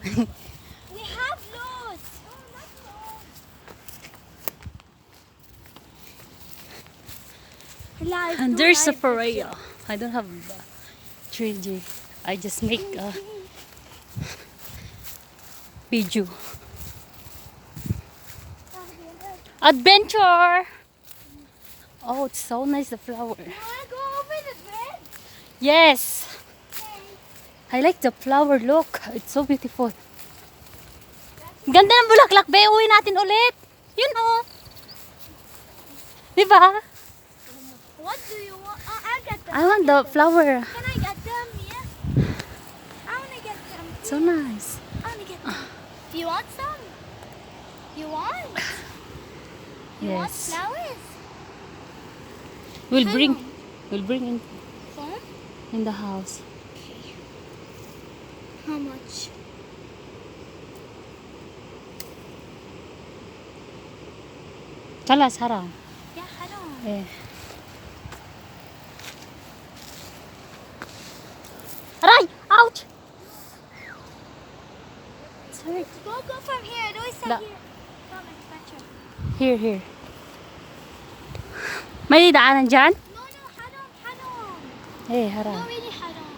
We have loads. Live. And there's a paraya. I don't have 3G. I just make a video. Adventure! Oh, it's so nice, the flower. You wanna go over the bridge? Yes! Okay. I like the flower. Look, it's so beautiful. Ganda ng bulaklak, be. Uwi natin ulit. You know. Diba? What do you want? I'll get them. I want the flower. Can I get them? Yeah. I wanna get them. So nice. I wanna get them. Do you want some? You want? You want Yes. flowers? We'll bring in Phone? the house. How much? Kalas, harang. Yeah, I don't. Eh. Aray! Ouch! Sorry. Go from here. Do we stay La- here? From adventure. Here. May daanan dyan? No, hadong. Eh, No, harang. really hadong.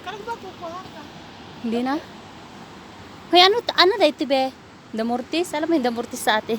Karang ba kukuha ka? Hindi na? Hoy, ano dahil ito, be? Damortis? Alam mo yung damortis sa atin?